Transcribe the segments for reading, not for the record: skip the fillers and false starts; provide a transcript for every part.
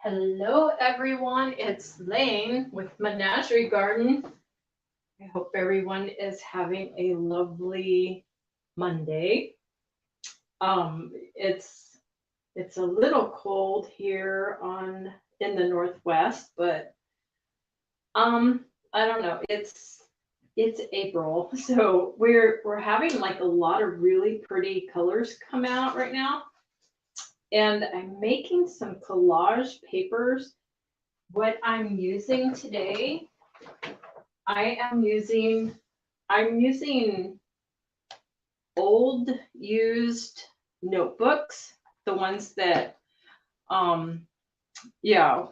Hello, everyone. It's Lane with Menagerie Garden. I hope everyone is having a lovely Monday. It's a little cold here on in the Northwest, but I don't know. It's April, so we're having like a lot of really pretty colors come out right now, and I'm making some collage papers. What I'm using today, I am using, I'm using old used notebooks, the ones that, um, yeah,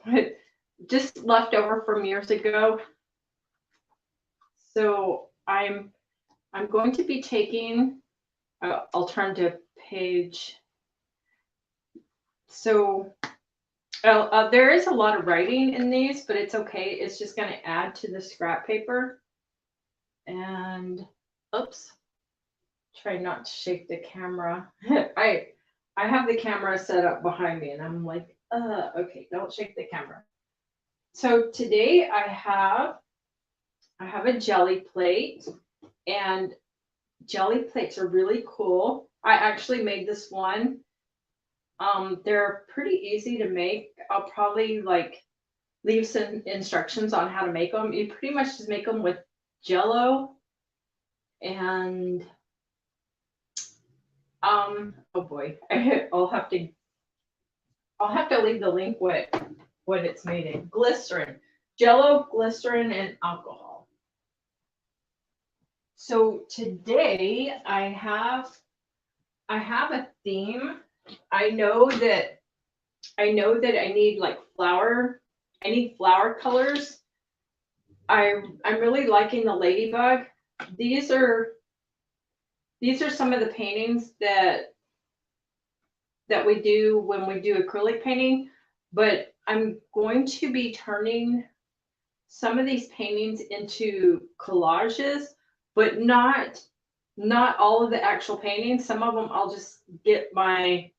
just left over from years ago. So I'm going to be taking, I'll turn to page. So there is a lot of writing in these, but it's okay. It's just going to add to the scrap paper. And oops, try not to shake the camera. I have the camera set up behind me, and I'm like, okay, don't shake the camera. So today I have a jelly plate, and jelly plates are really cool. I actually made this one. They're pretty easy to make. I'll probably like leave some instructions on how to make them. You pretty much just make them with Jello and oh boy, I'll have to leave the link what it's made in. Glycerin, Jello, glycerin, and alcohol. So today I have a theme. I know that I need like flower. I need flower colors. I'm really liking the ladybug. These are these are some of the paintings that we do when we do acrylic painting, but I'm going to be turning some of these paintings into collages, but not all of the actual paintings. Some of them I'll just get my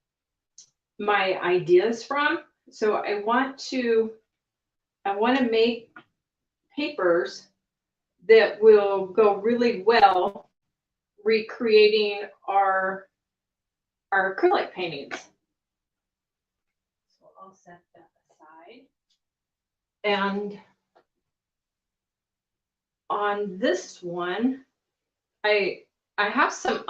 ideas from. So I want to make papers that will go really well recreating our acrylic paintings. So I'll set that aside. And on this one, I I have some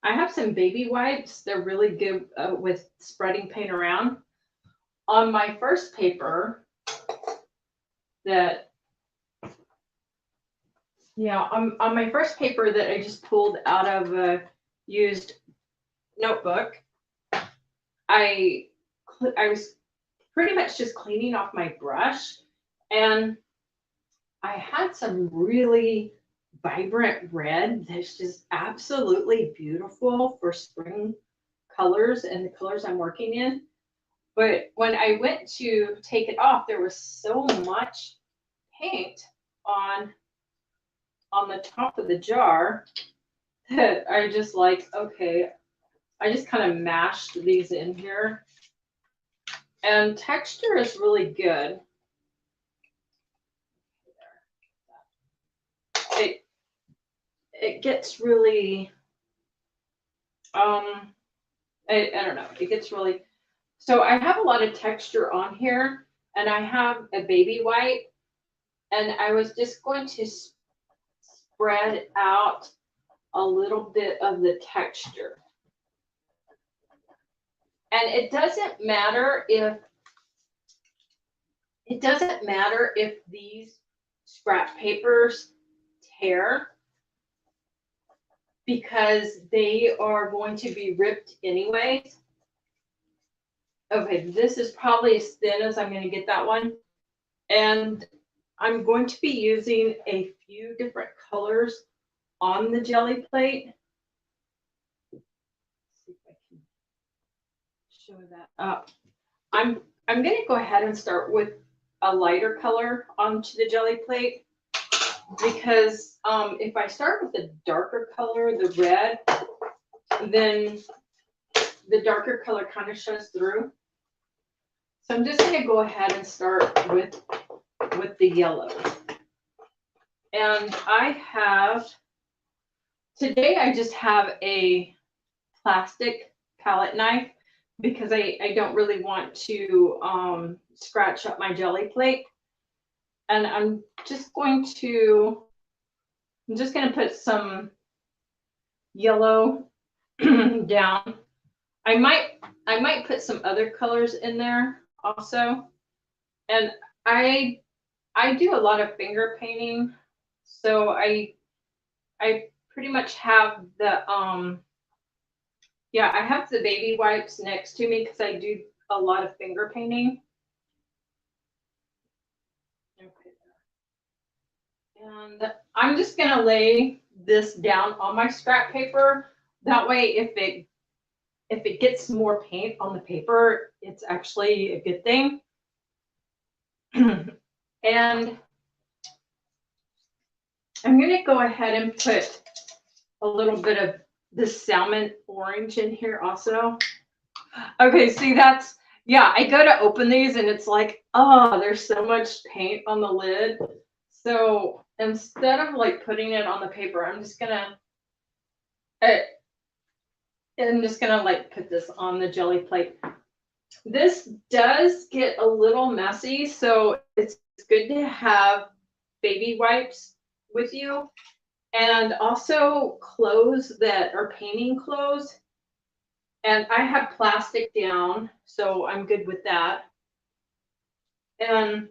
I have some baby wipes. They're really good with spreading paint around. On my first paper that yeah, on my first paper that I just pulled out of a used notebook, I I was pretty much just cleaning off my brush, and I had some really vibrant red that's just absolutely beautiful for spring colors and the colors I'm working in. But when I went to take it off, there was so much paint on on the top of the jar that I just like, okay, I just kind of mashed these in here. And texture is really good. It it gets really I don't know, it gets really so I have a lot of texture on here, and I have a baby white, and I was just going to spread out a little bit of the texture. And it doesn't matter if these scrap papers tear, because they are going to be ripped anyways. Okay, this is probably as thin as I'm going to get that one. And I'm going to be using a few different colors on the jelly plate. Let's see if I can show that up. I'm going to go ahead and start with a lighter color onto the jelly plate, because if I start with a darker color, the red, then the darker color kind of shows through. So I'm just going to go ahead and start with the yellow. And today I just have a plastic palette knife because I don't really want to scratch up my jelly plate. And I'm just going to put some yellow down. I might put some other colors in there also. And I do a lot of finger painting, so I pretty much have the I have the baby wipes next to me because I do a lot of finger painting. Okay. And I'm just gonna lay this down on my scrap paper. That way, if it gets more paint on the paper, it's actually a good thing. And I'm gonna go ahead and put a little bit of this salmon orange in here also. Okay, see that's, yeah, I go to open these and it's like, oh, there's so much paint on the lid. So instead of like putting it on the paper, I'm just gonna like put this on the jelly plate. This does get a little messy, so it's good to have baby wipes with you, and also clothes that are painting clothes. And I have plastic down, so I'm good with that. And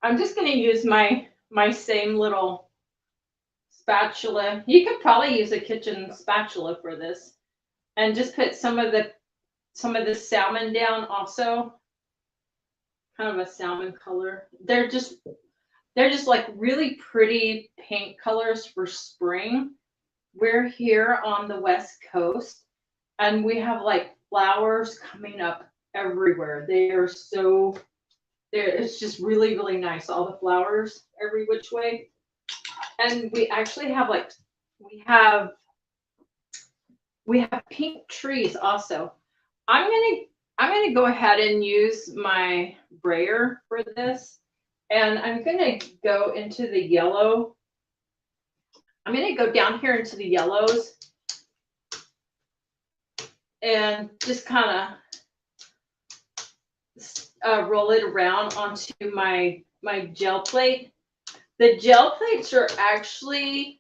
I'm just going to use my same little spatula. You could probably use a kitchen spatula for this, and just put some of the salmon down also. Kind of a salmon color. They're just like really pretty paint colors for spring. We're here on the West Coast, and we have like flowers coming up everywhere. It's just really, really nice. All the flowers every which way. And we actually have we have pink trees also. I'm gonna go ahead and use my brayer for this, and I'm gonna go into the yellow. I'm gonna go down here into the yellows and just kind of roll it around onto my gel plate. The gel plates are actually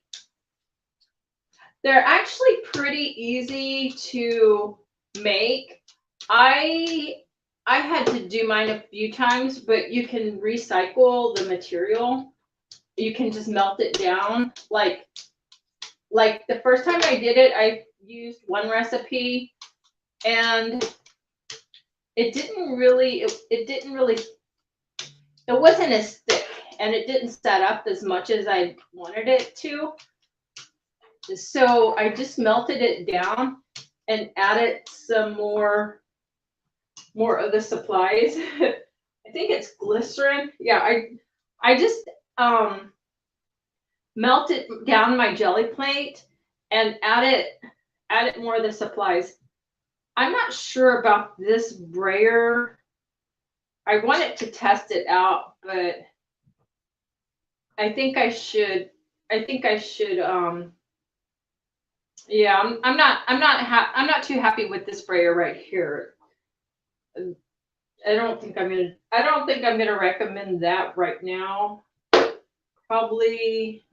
pretty easy to make. I had to do mine a few times, but you can recycle the material. You can just melt it down. Like the first time I did it, I used one recipe, and it wasn't as thick, and it didn't set up as much as I wanted it to. So I just melted it down and added some more of the supplies. I think it's glycerin. Yeah, I just melted down my jelly plate and added more of the supplies. I'm not sure about this brayer. I wanted to test it out, but I think I should. Yeah, I'm not too happy with this brayer right here. I don't think I'm gonna recommend that right now. Probably,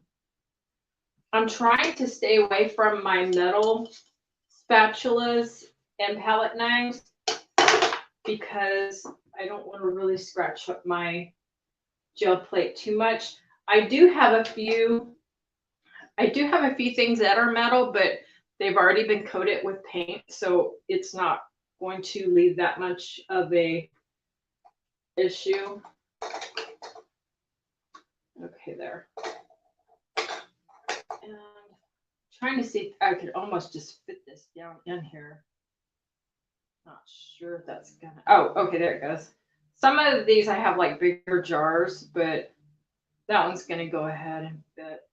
I'm trying to stay away from my metal spatulas and palette knives because I don't want to really scratch up my gel plate too much. I do have a few things that are metal, but they've already been coated with paint, so it's not going to leave that much of a issue. Okay, there. And trying to see if I could almost just fit this down in here. Not sure if that's gonna. Oh, okay, there it goes. Some of these I have like bigger jars, but that one's gonna go ahead and fit.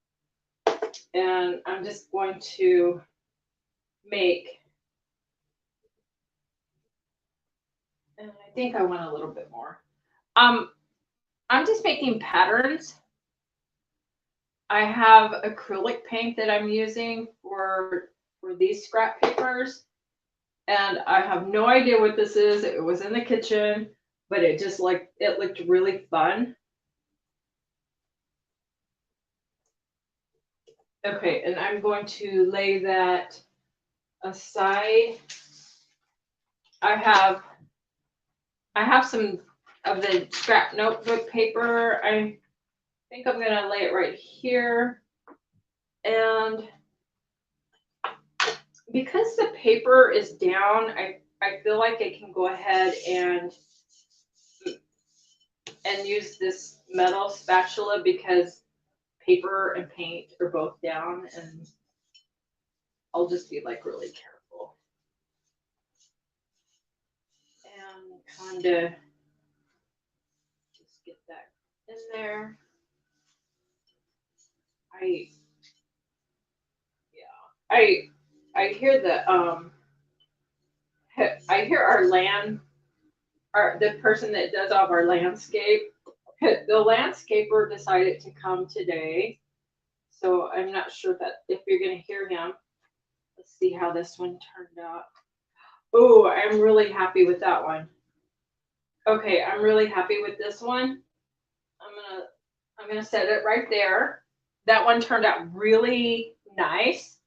And I'm just going to make, and I think I want a little bit more. I'm just making patterns. I have acrylic paint that I'm using for these scrap papers, and I have no idea what this is. It was in the kitchen, but it just like it looked really fun. Okay, and I'm going to lay that aside. I have some of the scrap notebook paper. I think I'm gonna lay it right here. And because the paper is down, I feel like I can go ahead and use this metal spatula because paper and paint are both down, and I'll just be like really careful. And kind of just get that in there. I hear I hear the person that does all of our landscape. The landscaper decided to come today, so I'm not sure that if you're gonna hear him. Let's see how this one turned out. Oh, I'm really happy with that one. Okay, I'm really happy with this one. I'm gonna set it right there. That one turned out really nice.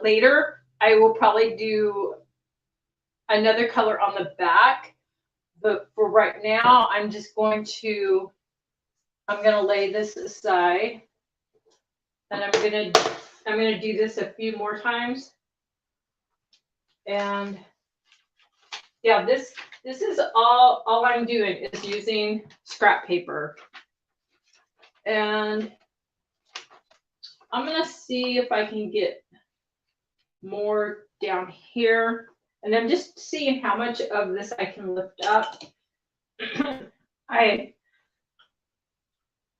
Later I will probably do another color on the back, but for right now I'm gonna lay this aside, and I'm gonna do this a few more times. And yeah, this is all I'm doing is using scrap paper. And I'm gonna see if I can get more down here. And I'm just seeing how much of this I can lift up. I'd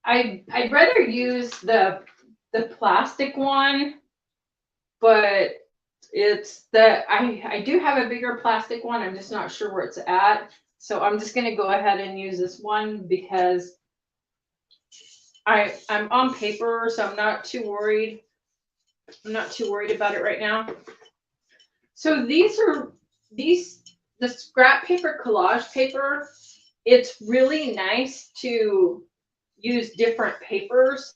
rather use the plastic one, but I do have a bigger plastic one. I'm just not sure where it's at. So I'm just gonna go ahead and use this one because I'm on paper, so I'm not too worried. I'm not too worried about it right now. So the scrap paper collage paper. It's really nice to use different papers.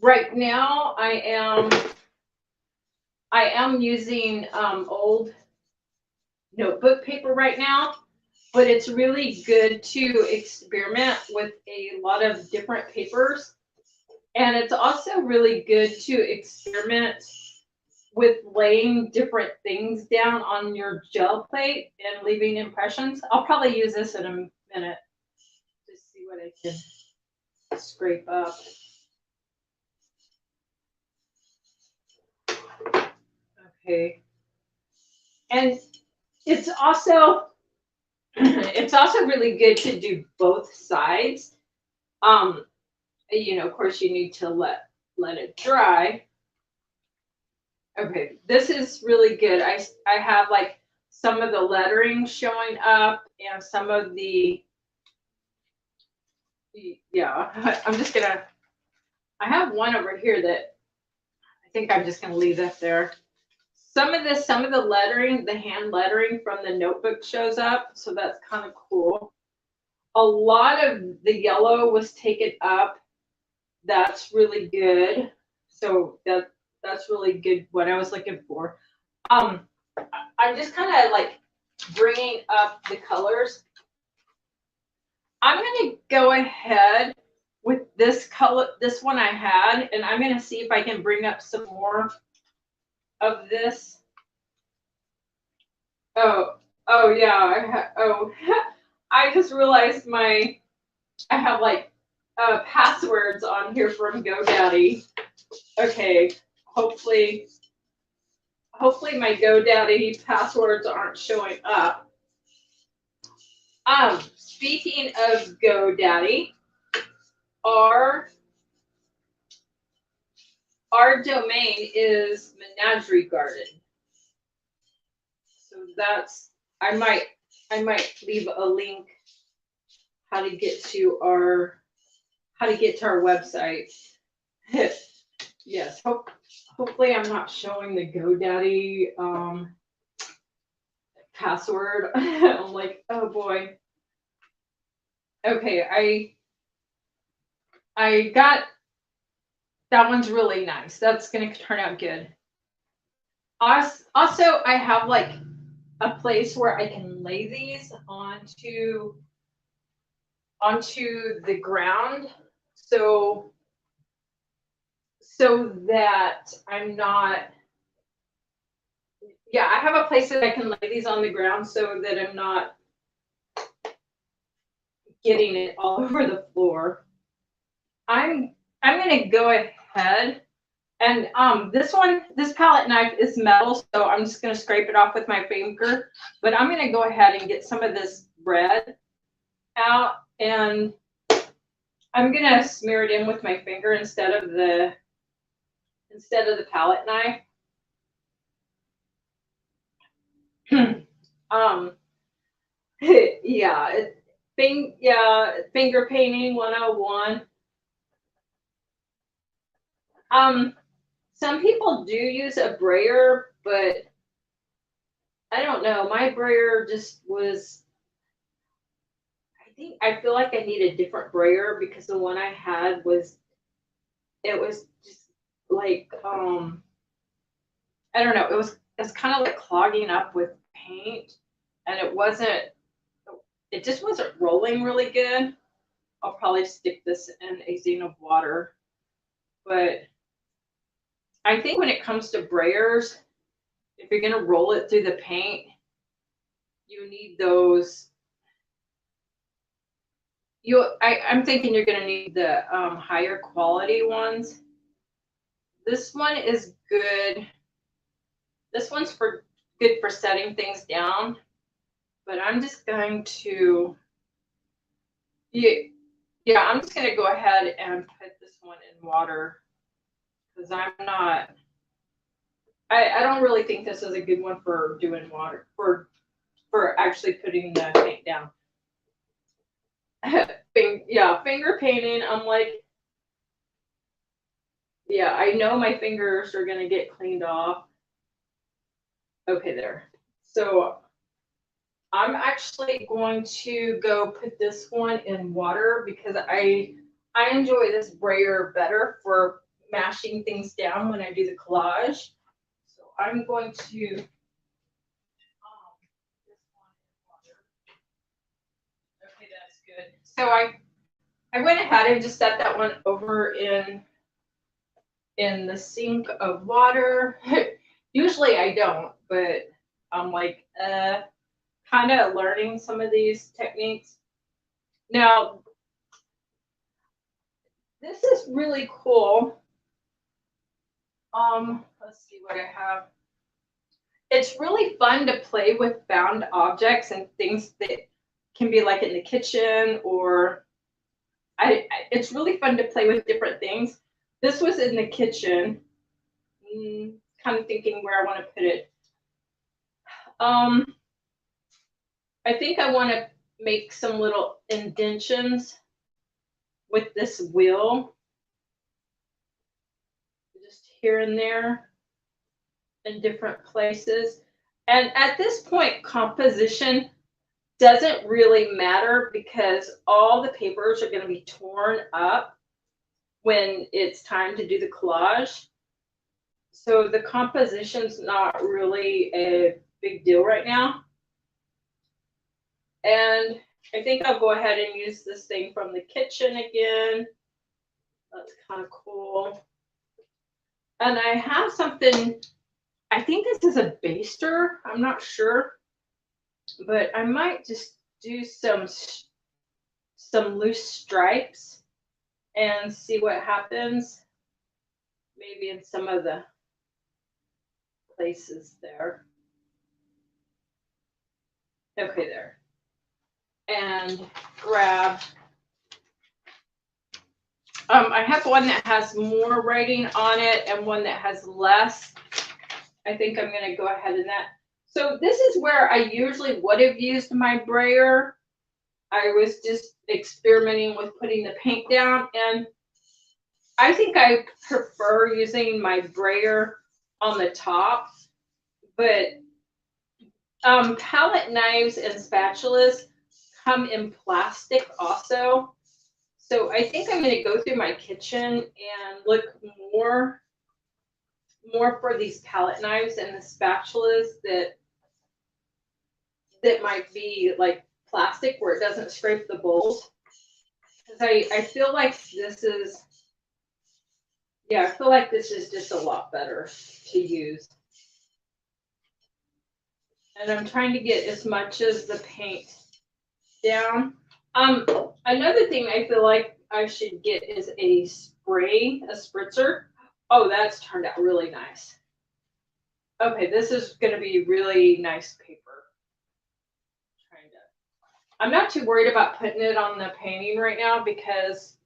Right now, I am using old notebook paper right now, but it's really good to experiment with a lot of different papers. And it's also really good to experiment with laying different things down on your gel plate and leaving impressions. I'll probably use this in a minute to see what I can scrape up. Okay. And it's also really good to do both sides. Of course you need to let it dry. Okay, this is really good. I have like some of the lettering showing up and some of I'm just gonna, I have one over here that I think I'm just gonna leave that there. Some of the lettering, the hand lettering from the notebook shows up, so that's kind of cool. A lot of the yellow was taken up. That's really good. So that's really good, what I was looking for. I'm just kind of like bringing up the colors. I'm going to go ahead with this color, this one I had, and I'm going to see if I can bring up some more of this. Oh yeah, I just realized I have like passwords on here from GoDaddy. Okay, hopefully my GoDaddy passwords aren't showing up. Speaking of GoDaddy, our domain is Menagerie Garden. So I might leave a link how to get to our website. Yes, hopefully I'm not showing the GoDaddy password. I'm like, oh boy. Okay, I got that one's really nice. That's gonna turn out good. Also, I have like a place where I can lay these onto the ground, so that I'm not. Yeah, I have a place that I can lay these on the ground so that I'm not getting it all over the floor. I'm gonna go ahead and this palette knife is metal, so I'm just gonna scrape it off with my finger. But I'm gonna go ahead and get some of this red out, and I'm gonna smear it in with my finger instead of the palette knife. Yeah, finger painting 101. Some people do use a brayer, but I don't know. My brayer just was. I feel like I need a different brayer because the one I had was. It was just like I don't know. It's kind of like clogging up with paint, and it wasn't. It just wasn't rolling really good. I'll probably stick this in a zine of water, but I think when it comes to brayers, if you're gonna roll it through the paint, you need those. I'm thinking you're gonna need the higher quality ones. This one is good. This one's good for setting things down, but I'm just going to. Yeah, I'm just gonna go ahead and put this one in water because I'm not. I don't really think this is a good one for doing water for actually putting the paint down. Yeah, finger painting. I'm like, yeah, I know my fingers are gonna get cleaned off. Okay, there. So I'm actually going to go put this one in water because I enjoy this brayer better for mashing things down when I do the collage. So I'm going to this one in water. Okay, that's good. So I went ahead and just set that one over in the sink of water. Usually I don't, but I'm like kind of learning some of these techniques. Now, this is really cool. Let's see what I have. It's really fun to play with found objects and things that can be like in the kitchen or it's really fun to play with different things. This was in the kitchen. Kind of thinking where I want to put it. I think I want to make some little indentions with this wheel. Just here and there in different places. And at this point, composition doesn't really matter because all the papers are going to be torn up when it's time to do the collage. So the composition's not really a big deal right now. And I think I'll go ahead and use this thing from the kitchen again. That's kind of cool. And I have something, I think this is a baster. I'm not sure. But I might just do some loose stripes and see what happens. Maybe in some of the places there. Okay, there. And grab. I have one that has more writing on it and one that has less. I think I'm going to go ahead and that. So this is where I usually would have used my brayer. I was just experimenting with putting the paint down, and I think I prefer using my brayer on the top, but palette knives and spatulas come in plastic also. So I think I'm going to go through my kitchen and look more for these palette knives and the spatulas that might be like plastic where it doesn't scrape the bowls. Because I feel like this is, yeah, I feel like this is just a lot better to use. And I'm trying to get as much as the paint down. Another thing I feel like I should get is a spritzer. Oh, that's turned out really nice. Okay, this is going to be really nice paper. I'm not too worried about putting it on the painting right now because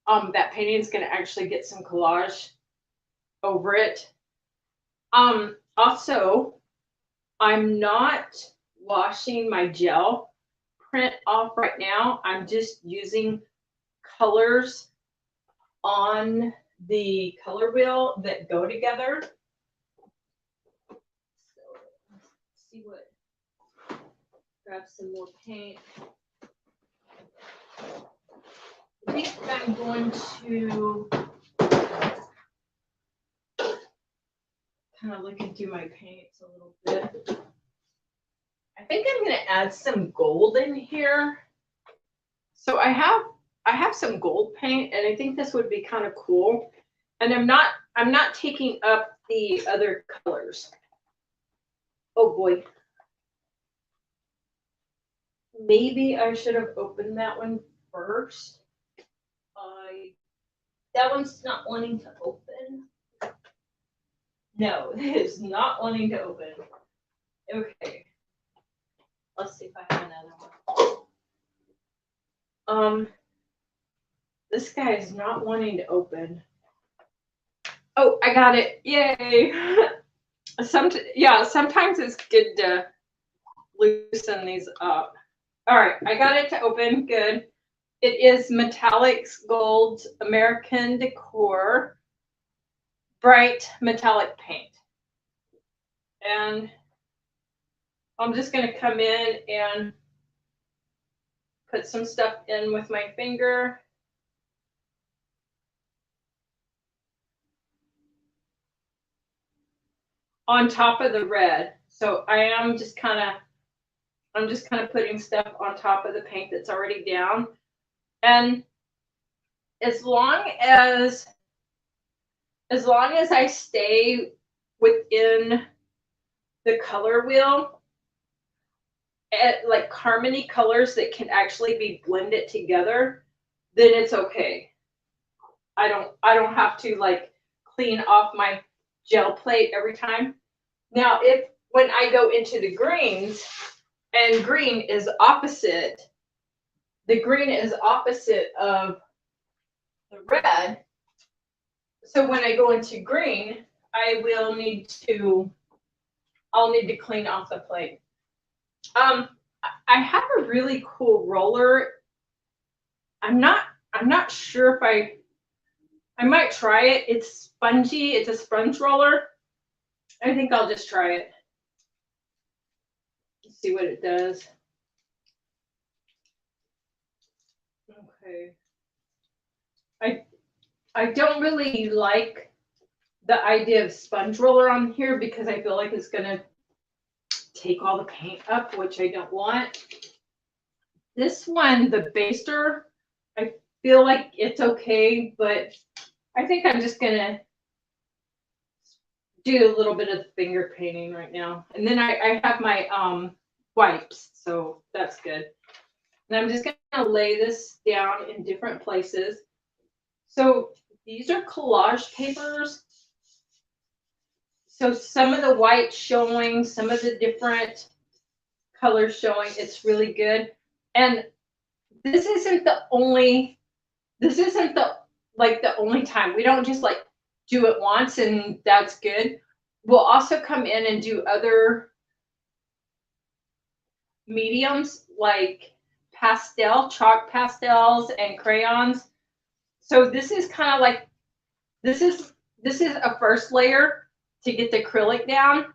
that painting is going to actually get some collage over it. Also, I'm not washing my gel print off right now. I'm just using colors on the color wheel that go together. So let's see what, grab some more paint. I think I'm going to kind of looking through my paints a little bit. I think I'm going to add some gold in here. So I have some gold paint, and I think this would be kind of cool. And I'm not taking up the other colors. Oh boy. Maybe I should have opened that one first. That one's not wanting to open. No, it is not wanting to open. Okay. Let's see if I have another one. This guy is not wanting to open. Oh, I got it. Yay. Sometimes it's good to loosen these up. All right, I got it to open. Good. It is Metallics Gold American Decor Bright Metallic Paint. And I'm just going to come in and put some stuff in with my finger. On top of the red. So I'm just kind of putting stuff on top of the paint that's already down. And as long as I stay within the color wheel, at like harmony colors that can actually be blended together, then it's okay. I don't have to like clean off my gel plate every time. Now, when I go into the greens, and green is opposite, the green is opposite of the red. So when I go into green, I'll need to clean off the plate. I have a really cool roller. I'm not sure if I might try it. It's spongy. It's a sponge roller. I think I'll just try it. Let's see what it does. Okay. I don't really like the idea of sponge roller on here because I feel like it's gonna take all the paint up, which I don't want. This one, the baster, I feel like it's okay, but I think I'm just gonna do a little bit of finger painting right now. And then I have my wipes, so that's good. And I'm just gonna lay this down in different places. So these are collage papers. So some of the white showing, some of the different colors showing, it's really good. And this isn't the only time. We don't just like do it once and that's good. we'll also come in and do other mediums like chalk pastels and crayons. So this is kind of like, this is a first layer to get the acrylic down.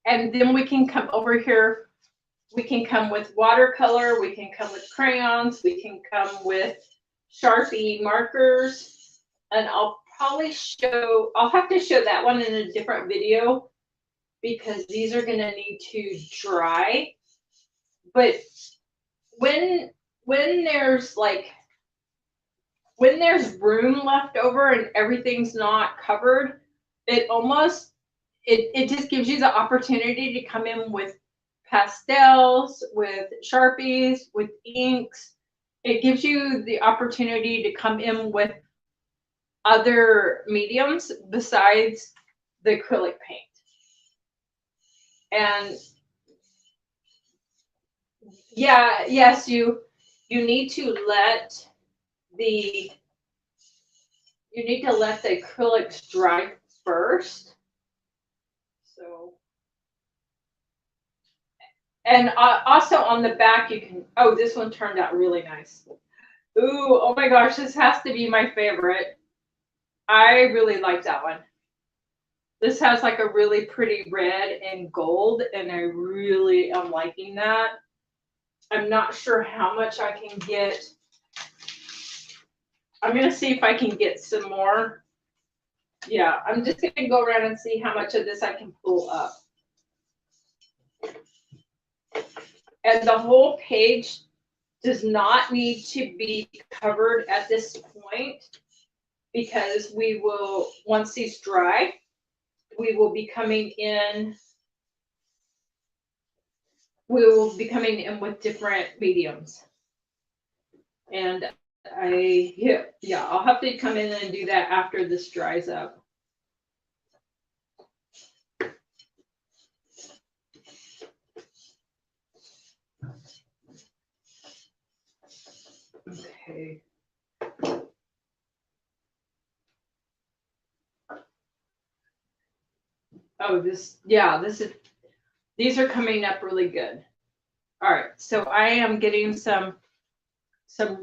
And then we can come over here. We can come with watercolor. We can come with crayons. We can come with Sharpie markers. And I'll have to show that one in a different video because these are going to need to dry. But when there's room left over and everything's not covered, it just gives you the opportunity to come in with pastels, with Sharpies, with inks. It gives you the opportunity to come in with other mediums besides the acrylic paint. And yeah, yes, you need to let the acrylics dry first. So, and also on the back you can, oh, this one turned out really nice. Ooh, oh my gosh, this has to be my favorite. I really like that one. This has like a really pretty red and gold, and I really am liking that. I'm not sure how much I can get. I'm going to see if I can get some more. Yeah, I'm just going to go around and see how much of this I can pull up. And the whole page does not need to be covered at this point because we will, once these dry, we will be coming in. We will be coming in with different mediums. And I'll have to come in and do that after this dries up. Okay. Oh, these are coming up really good. All right, so I am getting some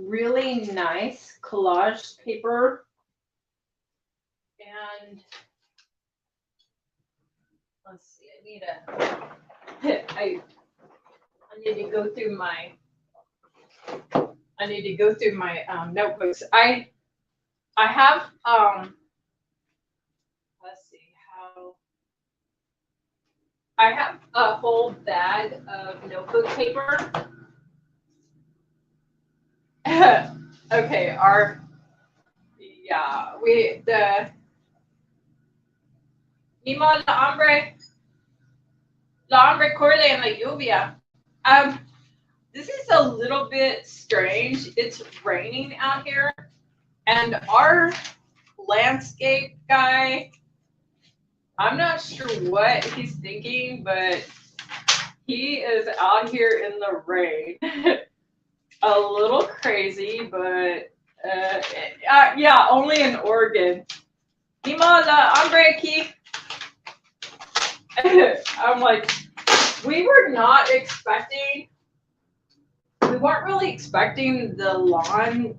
really nice collage paper, and let's see, I need to go through my notebooks. I have let's see how. I have a whole bag of notebook paper. Okay, Lima la hombre corre en la lluvia. This is a little bit strange. It's raining out here, and our landscape guy, I'm not sure what he's thinking, but he is out here in the rain. A little crazy, but yeah, only in Oregon. Dima la hombre aquí. I'm like, we weren't really expecting the lawn,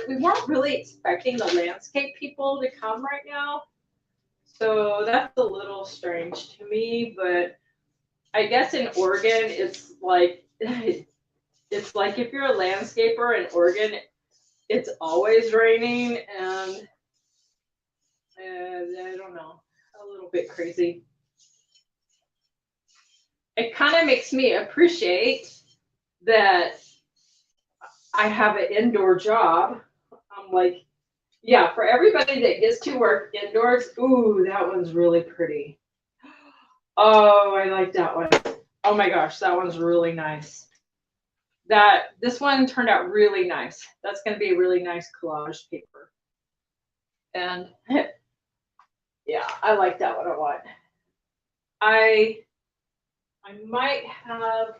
we weren't really expecting the landscape people to come right now. So that's a little strange to me, but I guess in Oregon, it's like if you're a landscaper in Oregon, it's always raining, and I don't know, a little bit crazy. It kind of makes me appreciate that I have an indoor job. I'm like, yeah, for everybody that gets to work indoors, ooh, that one's really pretty. Oh, I like that one. Oh my gosh, that one's really nice. This one turned out really nice. That's going to be a really nice collage paper. And yeah, I like that one a lot. I might have,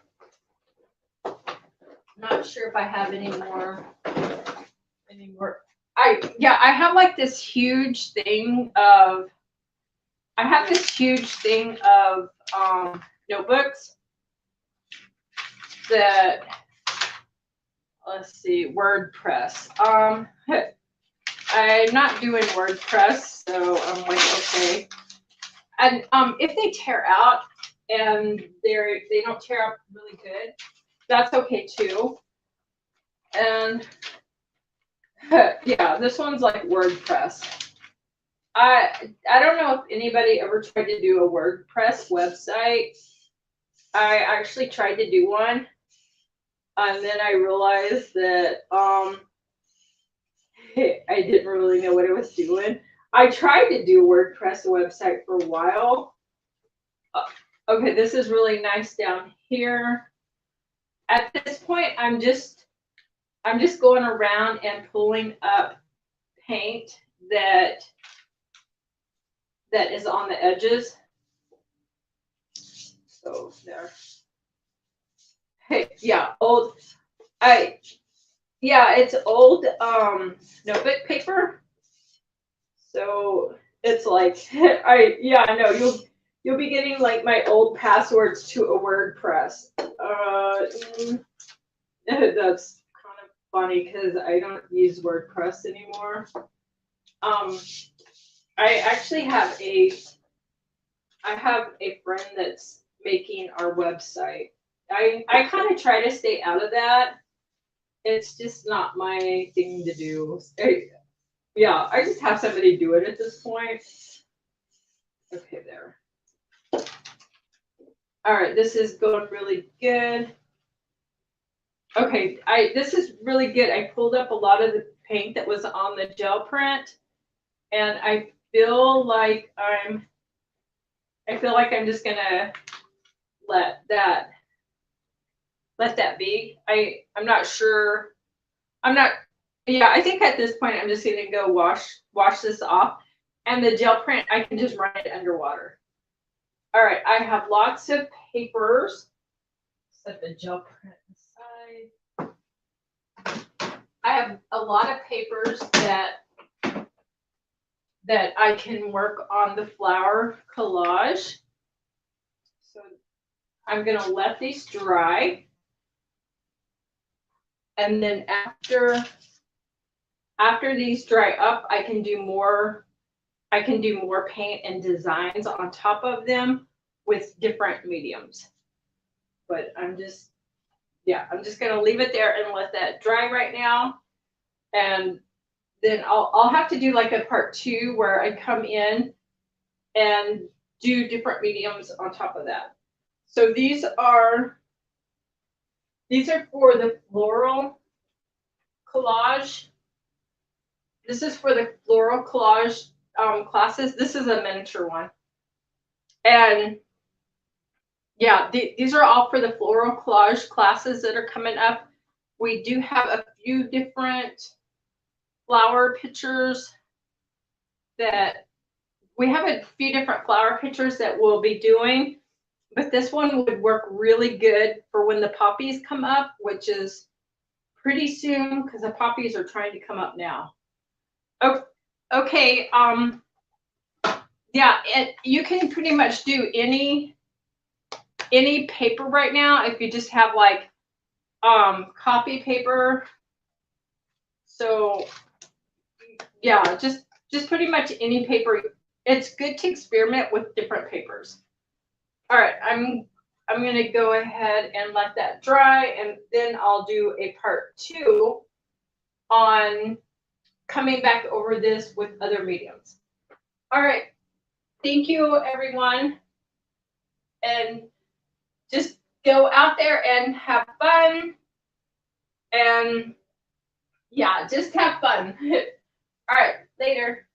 I'm not sure if I have any more. I have like this huge thing of notebooks that, let's see, WordPress. I'm not doing WordPress, so I'm like, okay. And if they tear out and they don't tear out really good, that's okay too. And yeah, this one's like WordPress. I don't know if anybody ever tried to do a WordPress website. I actually tried to do one, and then I realized that I didn't really know what I was doing. I tried to do a WordPress website for a while. Okay, this is really nice down here. At this point, I'm just going around and pulling up paint that is on the edges. So there. Hey, yeah, it's old notebook paper. So it's like I know you'll be getting like my old passwords to a WordPress. That's kind of funny because I don't use WordPress anymore. I actually have a friend that's making our website. I kind of try to stay out of that. It's just not my thing to do. I just have somebody do it at this point. Okay, there. All right, this is going really good. Okay, this is really good. I pulled up a lot of the paint that was on the gel print, and I feel like I'm just gonna let that be. I'm not sure. I think at this point I'm just gonna go wash this off, and the gel print I can just run it underwater. All right, I have lots of papers. Set the gel print aside. I have a lot of papers that I can work on the flower collage. So I'm gonna let these dry. And then after these dry up, I can do more paint and designs on top of them with different mediums. But I'm just gonna leave it there and let that dry right now. And then I'll have to do like a part 2 where I come in and do different mediums on top of that. So these are for the floral collage. This is for the floral collage classes. This is a miniature one. And yeah, these are all for the floral collage classes that are coming up. We do have a few different flower pictures that we'll be doing, but this one would work really good for when the poppies come up, which is pretty soon because the poppies are trying to come up now. Okay, you can pretty much do any paper right now if you just have like copy paper. So yeah, just pretty much any paper. It's good to experiment with different papers. All right, I'm gonna go ahead and let that dry, and then I'll do a part 2 on coming back over this with other mediums. All right, thank you everyone, and just go out there and have fun, and yeah, just have fun. All right, later.